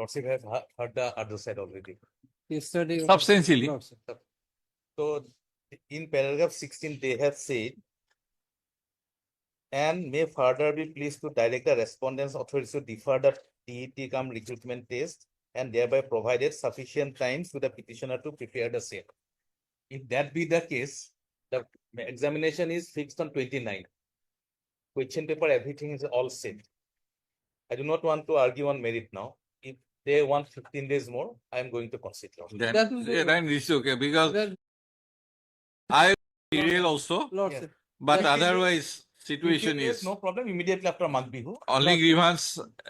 Lordship have heard the other side already. Yesterday. Substantially. Lordship. So in paragraph 16, they have said, and may further be pleased to direct the respondents authorities to defer the TET cum recruitment test and thereby provided sufficient time to the petitioner to prepare the same. If that be the case, the examination is fixed on 29. Question paper, everything is all set. I do not want to argue on merit now. If they want 15 days more, I am going to consider. Then, That will be- then it's okay because Well, I real also, Lordship. but 15 days. otherwise situation 15 days, is no problem immediately after Magh Bihu. only grievance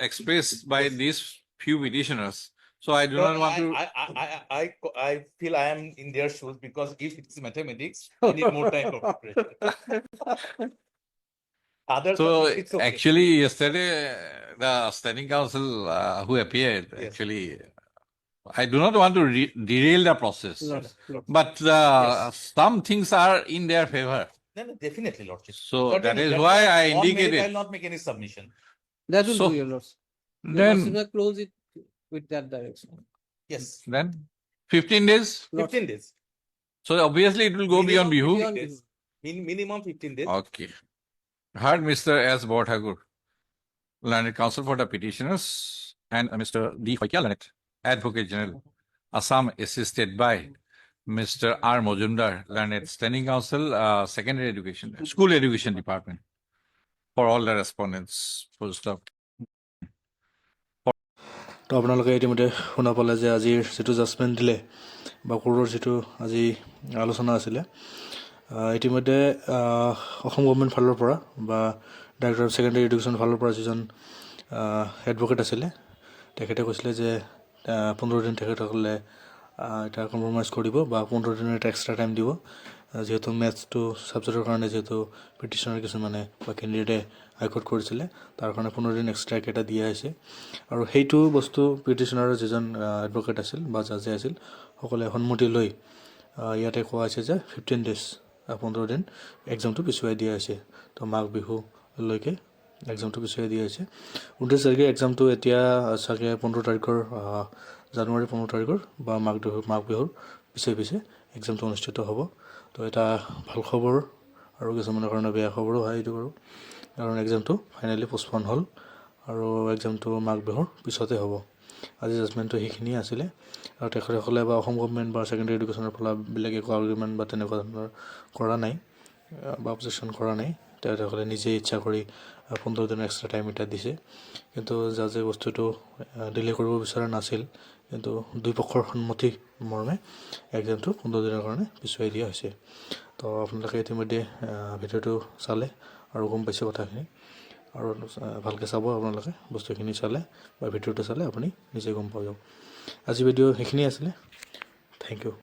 expressed by Yes. these few petitioners. So I do No, not want to. I feel I am in their shoes because if it's mathematics, I need more time for preparation. Others, So it's okay. actually, yesterday the standing council who appeared Yes. actually, I do not want to derail the process, Lordship. but Yes. some things are in their favor. Then definitely, Lordship. So Certainly, that is that's why why I on merit, indicated. I will not make any submission. That will So, do, your Lordship. Your Then, Lordship will close it with that direction. Yes, then 15 days. 15 days. So obviously it will go beyond Minimum Bihu. 15 Beyond days. Minimum 15 days. Okay. Heard Mr. S. Borthakur, Learned Counsel for the Petitioners, and Mr. D. Phakia, Learned Advocate General, Assam, assisted by Mr. R. Mojumdar, Learned Standing Counsel, Secondary Education, School Education Department, for all the respondents. Full stop. তো আপোনালোকে ইতিমধ্যে শুনা পালে যে আজিৰ যিটো judgement দিলে বা কোৰ্টৰ যিটো আজি আলোচনা আছিলে ইতিমধ্যে অসম গভৰ্ণমেণ্ট ফালৰ পৰা বা ডাইৰেক্টৰ অফ ছেকেণ্ডেৰী এডুকেশ্যন ফালৰ পৰা যিজন এডভকেট আছিলে তেখেতে কৈছিলে যে 15 দিন তেখেতসকলে এটা কম্প্ৰমাইজ কৰিব বা 15 দিনৰ এটা এক্সট্ৰা টাইম দিব যিহেতু মেথছটো ছাবজেক্টৰ কাৰণে যিহেতু পিটিশ্যনাৰ কিছুমানে বা কেণ্ডিডেটে হাইকোৰ্ট কৰিছিলে তাৰ কাৰণে 15 দিন এক্সট্ৰা এটা দিয়া হৈছে আৰু সেইটো বস্তু পিটিশ্যনাৰৰ যিজন এডভকেট আছিল বা জাজে আছিল সকলে সন্মতি লৈ ইয়াতে কোৱা হৈছে যে 15 ডেজ 15 দিন এক্সামটো পিছুৱাই দিয়া হৈছে তো মাঘ বিহুলৈকে এক্সামটো পিছুৱাই দিয়া হৈছে 29 তাৰিখে এক্সামটো এতিয়া চাগে 15 তাৰিখৰ জানুৱাৰী 15 তাৰিখৰ বা মাঘ বিহুৰ পিছে এক্সামটো অনুষ্ঠিত হ'ব তো এটা ভাল খবৰ আৰু কিছুমানৰ কাৰণে বেয়া খবৰো হয় এইটো বাৰু কাৰণ এক্সামটো ফাইনেলি পোষ্টপন হ'ল আৰু এক্সামটো মাঘ বিহুৰ পিছতে হ'ব আজি জাজমেণ্টটো সেইখিনি আছিলে আৰু তেখেতসকলে বা অসম গভৰ্ণমেণ্ট বা ছেকেণ্ডেৰী এডুকেশ্যনৰ ফালৰ বেলেগ একো আৰ্গুমেণ্ট বা তেনেকুৱা ধৰণৰ কৰা নাই বা অবজেকশ্যন কৰা নাই তেখেতসকলে নিজে ইচ্ছা কৰি 15 দিনৰ এক্সট্ৰা টাইম এটা দিছে কিন্তু জাজে বস্তুটো ডিলে কৰিব বিচৰা নাছিল কিন্তু দুই পক্ষৰ সন্মতি মৰ্মে এক্সামটো 15 দিনৰ কাৰণে পিছুৱাই দিয়া হৈছে তো আপোনালোকে ইতিমধ্যে ভিডিঅ'টো চালে আৰু গম পাইছে কথাখিনি আৰু ভালকৈ চাব আপোনালোকে বস্তুখিনি চালে বা ভিডিঅ'টো চালে আপুনি নিজে গম পাব আজি ভিডিঅ' সেইখিনি আছিলে থেংক ইউ